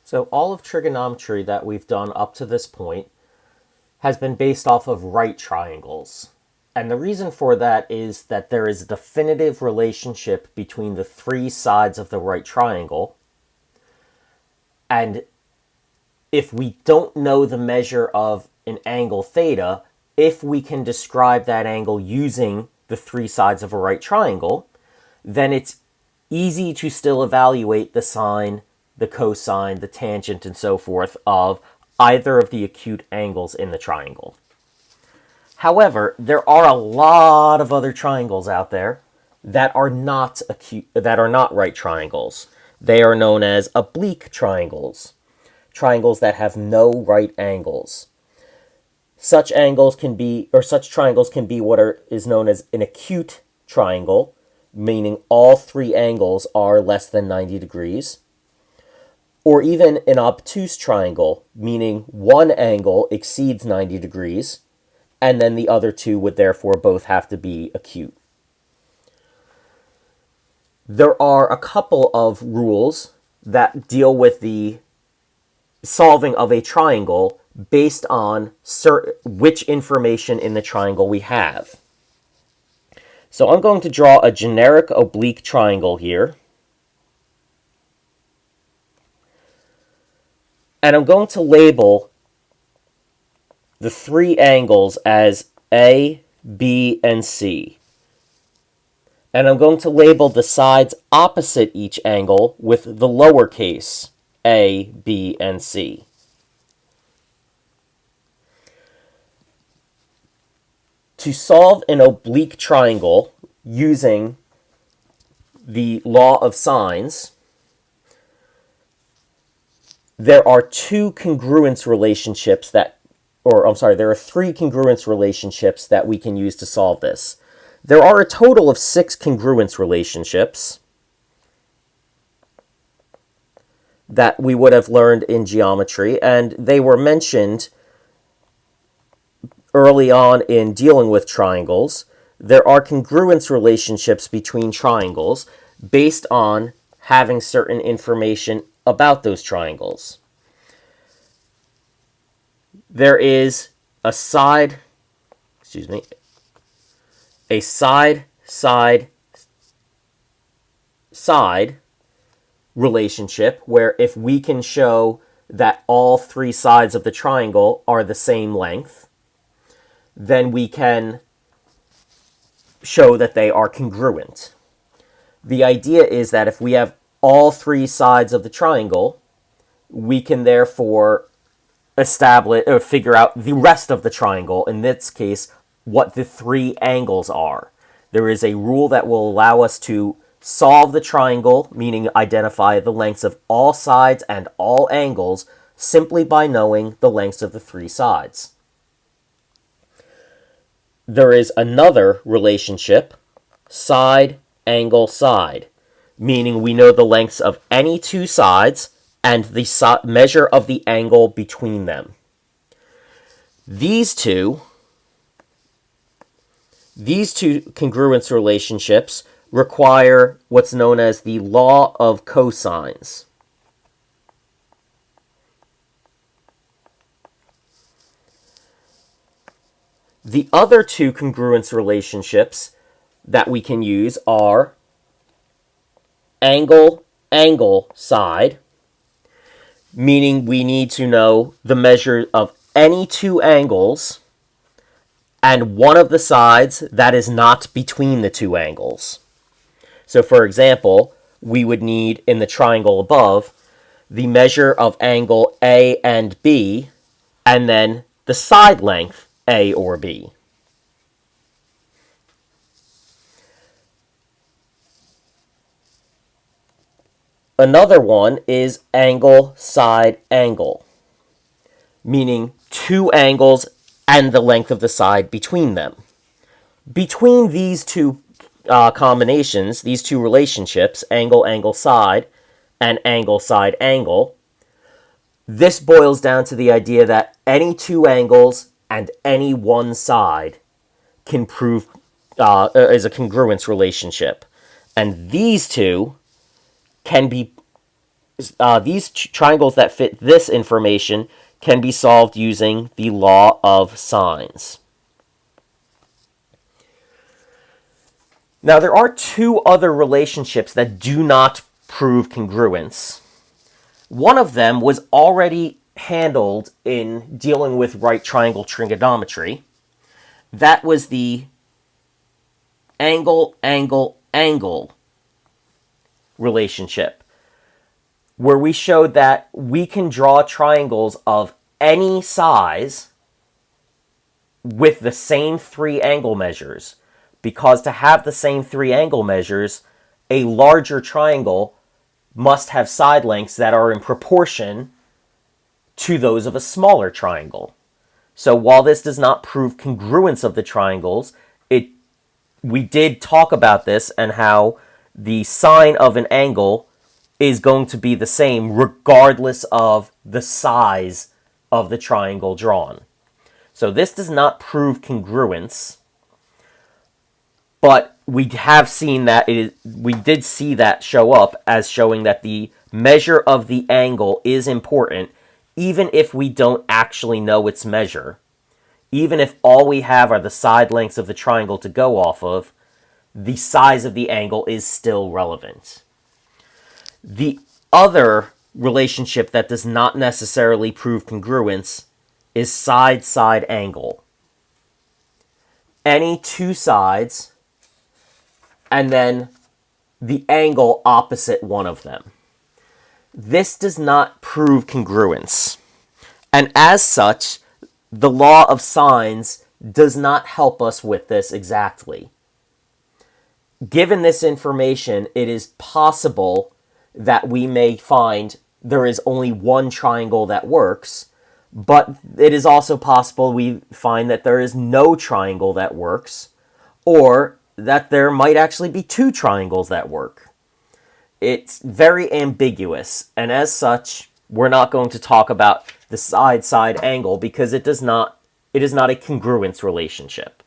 So all of trigonometry that we've done up to this point has been based off of right triangles. And the reason for that is that there is a definitive relationship between the three sides of the right triangle. And if we don't know the measure of an angle theta, if we can describe that angle using the three sides of a right triangle, then it's easy to still evaluate the sine, the cosine, the tangent, and so forth of either of the acute angles in the triangle. However, there are a lot of other triangles out there that are not right triangles. They are known as oblique triangles, triangles that have no right angles. Such triangles can be what is known as an acute triangle, meaning all three angles are less than 90 degrees. Or even an obtuse triangle, meaning one angle exceeds 90 degrees, and then the other two would therefore both have to be acute. There are a couple of rules that deal with the solving of a triangle based on which information in the triangle we have. So I'm going to draw a generic oblique triangle here. And I'm going to label the three angles as A, B, and C. And I'm going to label the sides opposite each angle with the lowercase a, B, and C. To solve an oblique triangle using the law of sines, there are three congruence relationships that we can use to solve this. There are a total of 6 congruence relationships that we would have learned in geometry, and they were mentioned early on in dealing with triangles. There are congruence relationships between triangles based on having certain information about those triangles. There is a side relationship where if we can show that all three sides of the triangle are the same length, then we can show that they are congruent. The idea is that if we have all three sides of the triangle, we can therefore establish or figure out the rest of the triangle, in this case, what the three angles are. There is a rule that will allow us to solve the triangle, meaning identify the lengths of all sides and all angles, simply by knowing the lengths of the three sides. There is another relationship, side, angle, side, meaning we know the lengths of any two sides and the measure of the angle between them. These two congruence relationships require what's known as the law of cosines. The other two congruence relationships that we can use are angle, angle, side, meaning we need to know the measure of any two angles and one of the sides that is not between the two angles. So for example, we would need in the triangle above the measure of angle A and B and then the side length A or B. Another one is angle, side, angle, meaning two angles and the length of the side between them. Between these two combinations, these two relationships, angle, angle, side, and angle, side, angle, this boils down to the idea that any two angles and any one side can prove is a congruence relationship. And these two can be these triangles that fit this information can be solved using the law of sines. Now, there are two other relationships that do not prove congruence. One of them was already handled in dealing with right triangle trigonometry. That was the angle, angle, angle relationship, where we showed that we can draw triangles of any size with the same three angle measures. Because to have the same three angle measures, a larger triangle must have side lengths that are in proportion to those of a smaller triangle. So while this does not prove congruence of the triangles, we did talk about this and how the sine of an angle is going to be the same regardless of the size of the triangle drawn. So this does not prove congruence, but we have seen that we did see that show up as showing that the measure of the angle is important, even if we don't actually know its measure. Even if all we have are the side lengths of the triangle to go off of, the size of the angle is still relevant. The other relationship that does not necessarily prove congruence is side-side angle. Any two sides, and then the angle opposite one of them. This does not prove congruence. And as such, the law of sines does not help us with this exactly. Given this information, it is possible that we may find there is only one triangle that works, but it is also possible we find that there is no triangle that works, or that there might actually be two triangles that work. It's very ambiguous, and as such, we're not going to talk about the side-side angle because it is not a congruence relationship.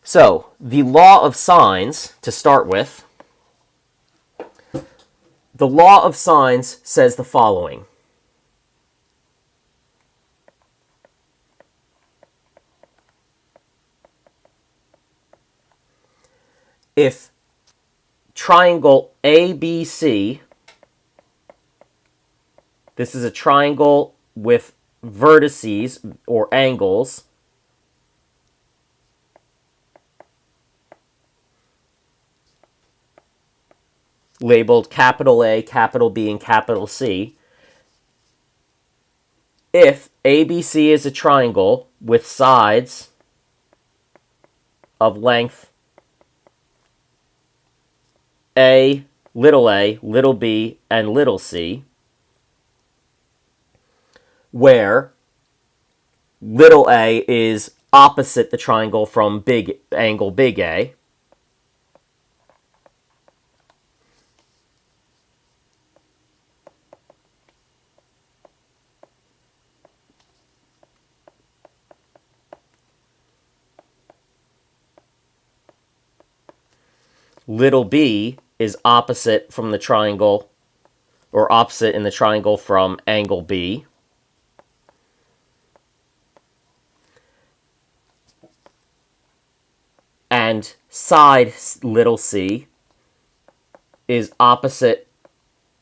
So, the law of sines, to start with, the law of sines says the following. If triangle ABC, this is a triangle with vertices or angles, labeled capital A, capital B, and capital C. If ABC is a triangle with sides of length A, little b, and little c, where little a is opposite the triangle from big angle big A, little b is opposite from the triangle, or opposite in the triangle from angle B. And side little c is opposite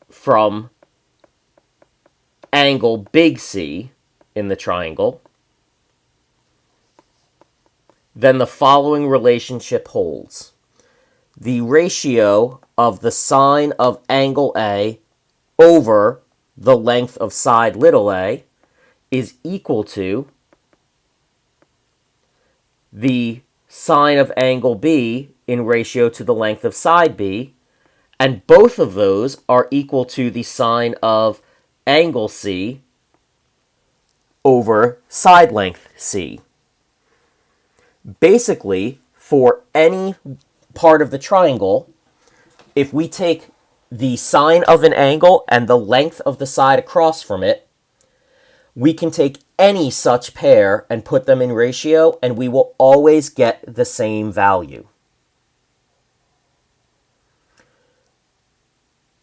from angle big C in the triangle. Then the following relationship holds. The ratio of the sine of angle A over the length of side little a is equal to the sine of angle B in ratio to the length of side B, and both of those are equal to the sine of angle C over side length C. Basically, for any part of the triangle, if we take the sine of an angle and the length of the side across from it, we can take any such pair and put them in ratio, and we will always get the same value.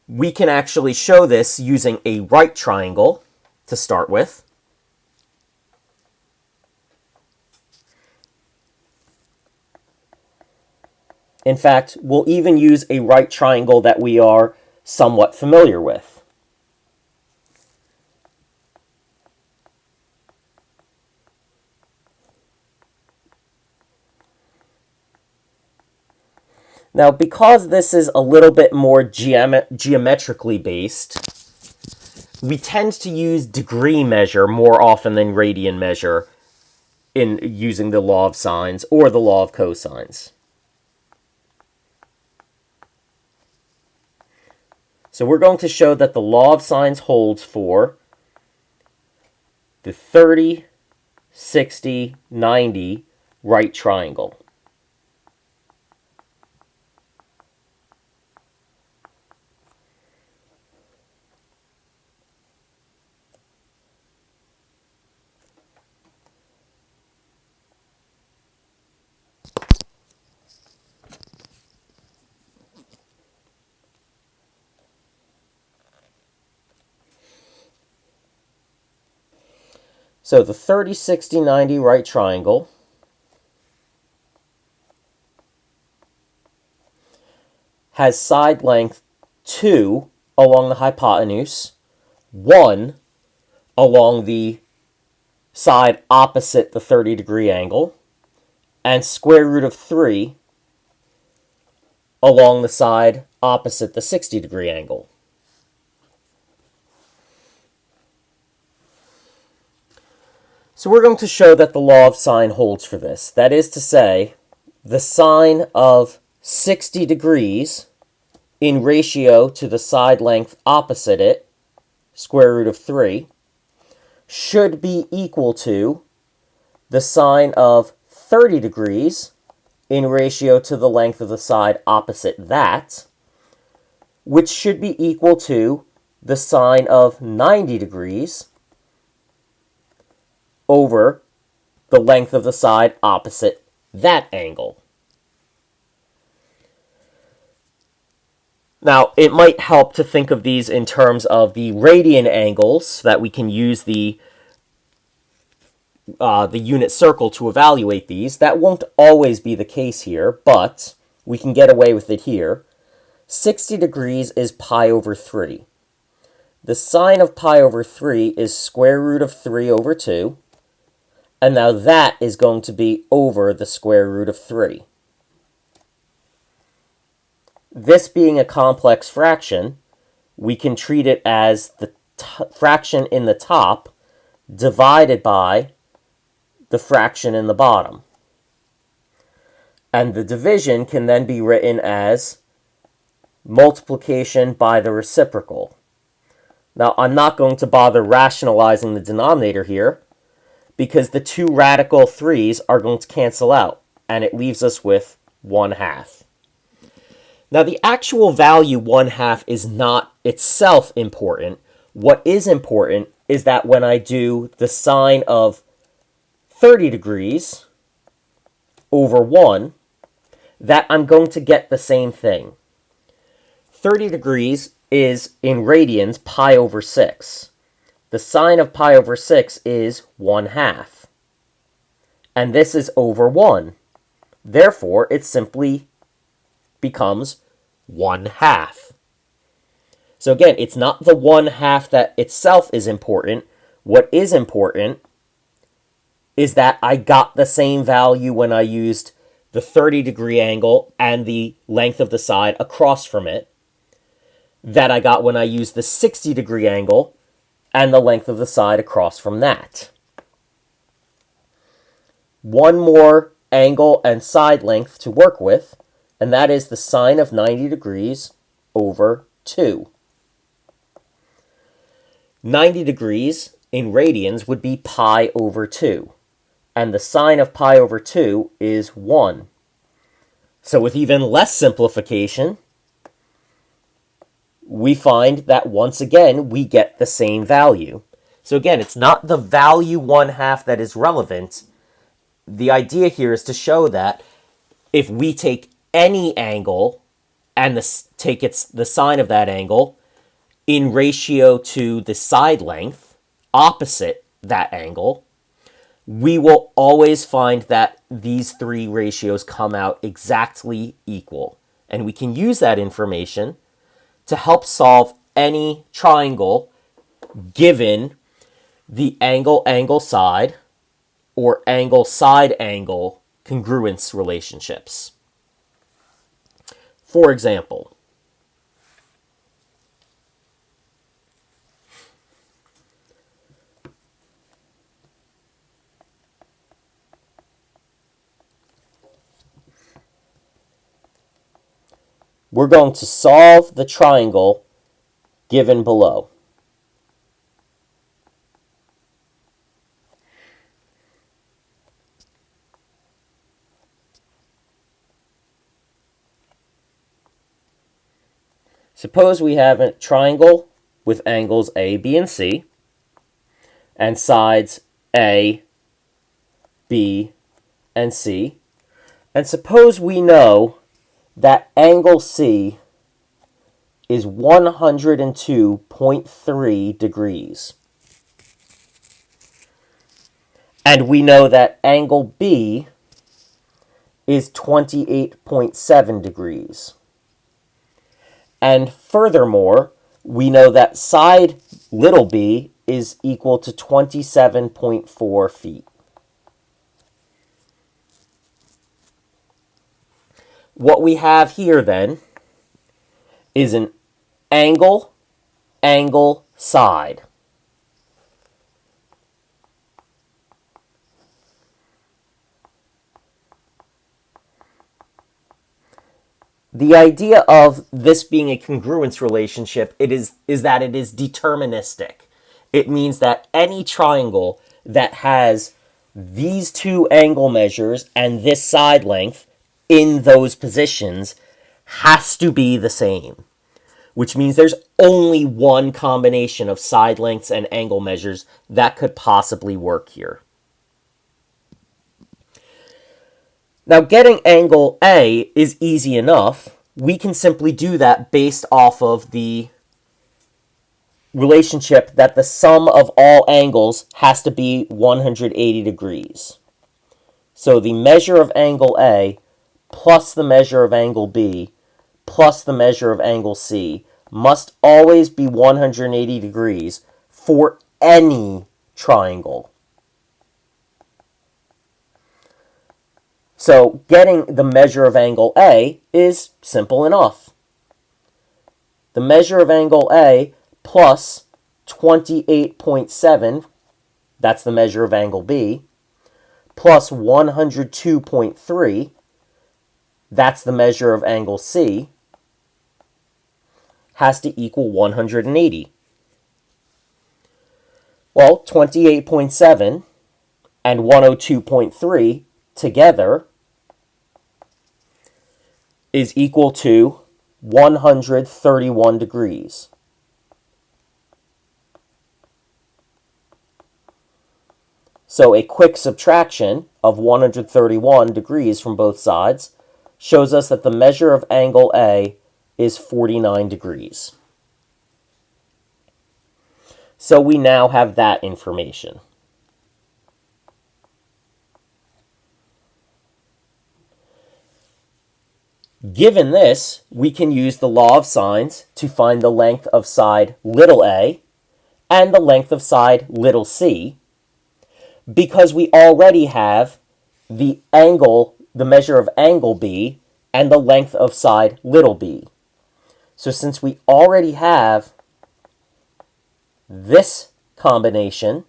We can actually show this using a right triangle to start with. In fact, we'll even use a right triangle that we are somewhat familiar with. Now, because this is a little bit more geometrically based, we tend to use degree measure more often than radian measure in using the law of sines or the law of cosines. So we're going to show that the law of sines holds for the 30, 60, 90 right triangle. So the 30, 60, 90 right triangle has side length 2 along the hypotenuse, 1 along the side opposite the 30-degree angle, and square root of 3 along the side opposite the 60-degree angle. So we're going to show that the law of sine holds for this. That is to say, the sine of 60 degrees in ratio to the side length opposite it, square root of 3, should be equal to the sine of 30 degrees in ratio to the length of the side opposite that, which should be equal to the sine of 90 degrees over the length of the side opposite that angle. Now, it might help to think of these in terms of the radian angles, so that we can use the unit circle to evaluate these. That won't always be the case here, but we can get away with it here. 60 degrees is pi over 3. The sine of pi over 3 is square root of 3 over 2. And now that is going to be over the square root of 3. This being a complex fraction, we can treat it as the fraction in the top divided by the fraction in the bottom. And the division can then be written as multiplication by the reciprocal. Now, I'm not going to bother rationalizing the denominator here, because the two radical 3's are going to cancel out, and it leaves us with 1/2. Now, the actual value 1/2 is not itself important. What is important is that when I do the sine of 30 degrees over 1, that I'm going to get the same thing. 30 degrees is, in radians, pi over 6. The sine of pi over 6 is 1/2. And this is over 1. Therefore, it simply becomes 1/2. So again, it's not the 1/2 that itself is important. What is important is that I got the same value when I used the 30-degree angle and the length of the side across from it that I got when I used the 60-degree angle and the length of the side across from that. One more angle and side length to work with, and that is the sine of 90 degrees over 2. 90 degrees in radians would be pi over 2, and the sine of pi over 2 is 1. So with even less simplification, we find that once again we get the same value. So again, it's not the value 1/2 that is relevant. The idea here is to show that if we take any angle and take the sine of that angle in ratio to the side length opposite that angle, we will always find that these three ratios come out exactly equal. And we can use that information to help solve any triangle given the angle side or angle side angle congruence relationships. For example, we're going to solve the triangle given below. Suppose we have a triangle with angles A, B, and C, and sides A, B, and C. And suppose we know that angle C is 102.3 degrees. And we know that angle B is 28.7 degrees. And furthermore, we know that side little b is equal to 27.4 feet. What we have here then is an angle, side. The idea of this being a congruence relationship is that it is deterministic. It means that any triangle that has these two angle measures and this side length in those positions has to be the same, which means there's only one combination of side lengths and angle measures that could possibly work here. Now, getting angle A is easy enough. We can simply do that based off of the relationship that the sum of all angles has to be 180 degrees. So the measure of angle A plus the measure of angle B plus the measure of angle C must always be 180 degrees for any triangle. So getting the measure of angle A is simple enough. The measure of angle A plus 28.7, that's the measure of angle B, plus 102.3, that's the measure of angle C, has to equal 180. Well, 28.7 and 102.3 together is equal to 131 degrees. So a quick subtraction of 131 degrees from both sides shows us that the measure of angle A is 49 degrees. So we now have that information. Given this, we can use the law of sines to find the length of side little a and the length of side little c, because we already have the measure of angle B and the length of side little b. So since we already have this combination,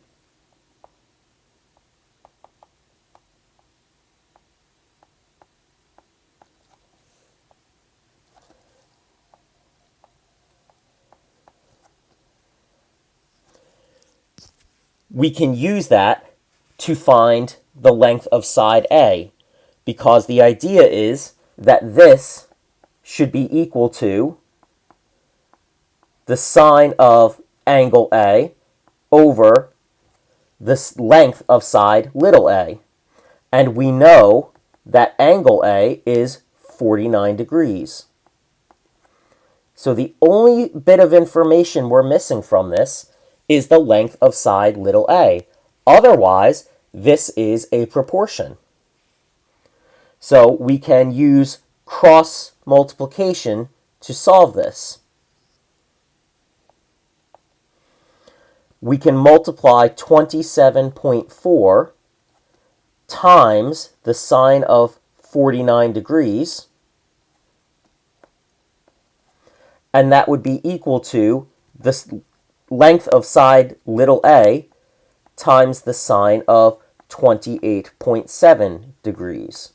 we can use that to find the length of side A, because the idea is that this should be equal to the sine of angle A over the length of side little a. And we know that angle A is 49 degrees. So the only bit of information we're missing from this is the length of side little a. Otherwise, this is a proportion. So we can use cross multiplication to solve this. We can multiply 27.4 times the sine of 49 degrees, and that would be equal to the length of side little a times the sine of 28.7 degrees.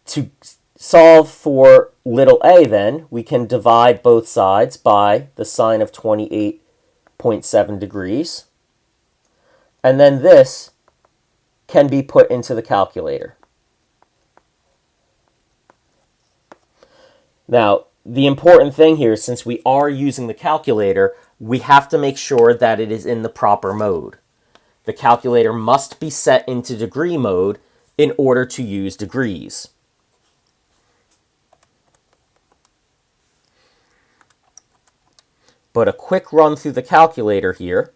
To solve for little a, then, we can divide both sides by the sine of 28.7 degrees, and then this can be put into the calculator. Now, the important thing here, since we are using the calculator, we have to make sure that it is in the proper mode. The calculator must be set into degree mode in order to use degrees. But a quick run through the calculator here.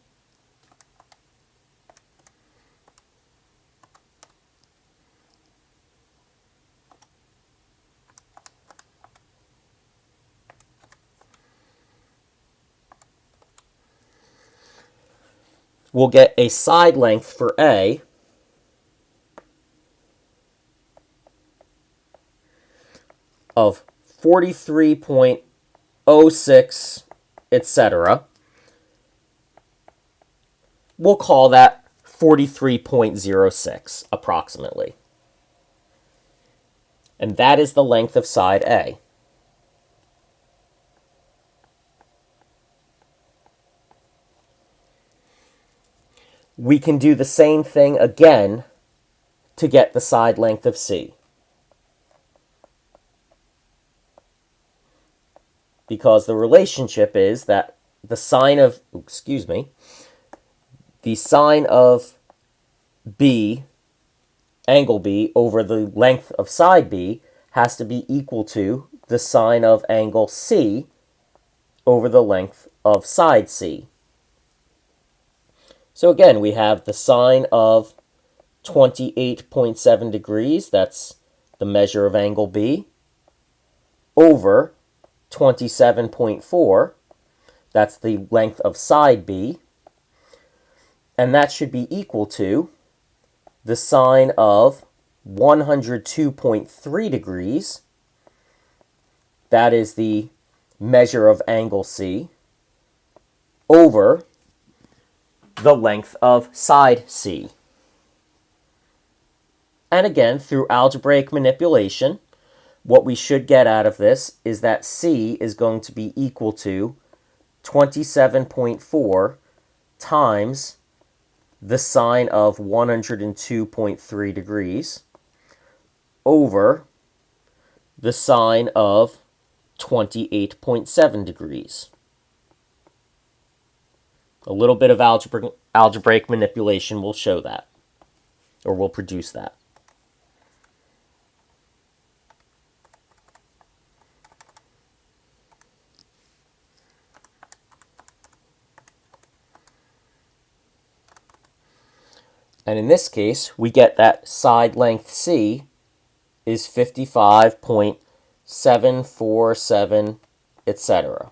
We'll get a side length for A of 43.06, etc. We'll call that 43.06 approximately. And that is the length of side A. We can do the same thing again to get the side length of C. Because the relationship is that the sine of, the sine of B, angle B, over the length of side B has to be equal to the sine of angle C over the length of side C. So again, we have the sine of 28.7 degrees, that's the measure of angle B, over 27.4, that's the length of side B, and that should be equal to the sine of 102.3 degrees, that is the measure of angle C, over the length of side C. And again, through algebraic manipulation, what we should get out of this is that C is going to be equal to 27.4 times the sine of 102.3 degrees over the sine of 28.7 degrees. A little bit of algebraic manipulation will show that, or will produce that. And in this case, we get that side length C is 55.747, etc.,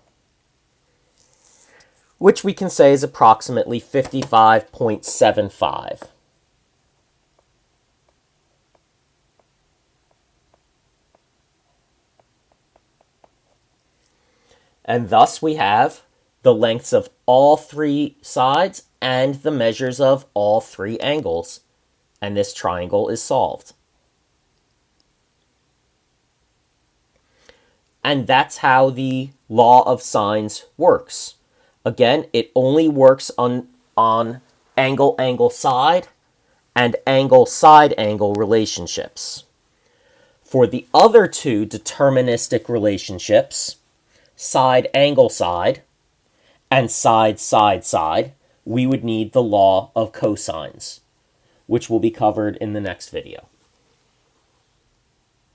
which we can say is approximately 55.75. And thus we have the lengths of all three sides and the measures of all three angles. And this triangle is solved. And that's how the law of sines works. Again, it only works on angle side and angle side angle relationships. For the other two deterministic relationships, side angle side and side side side, we would need the law of cosines, which will be covered in the next video.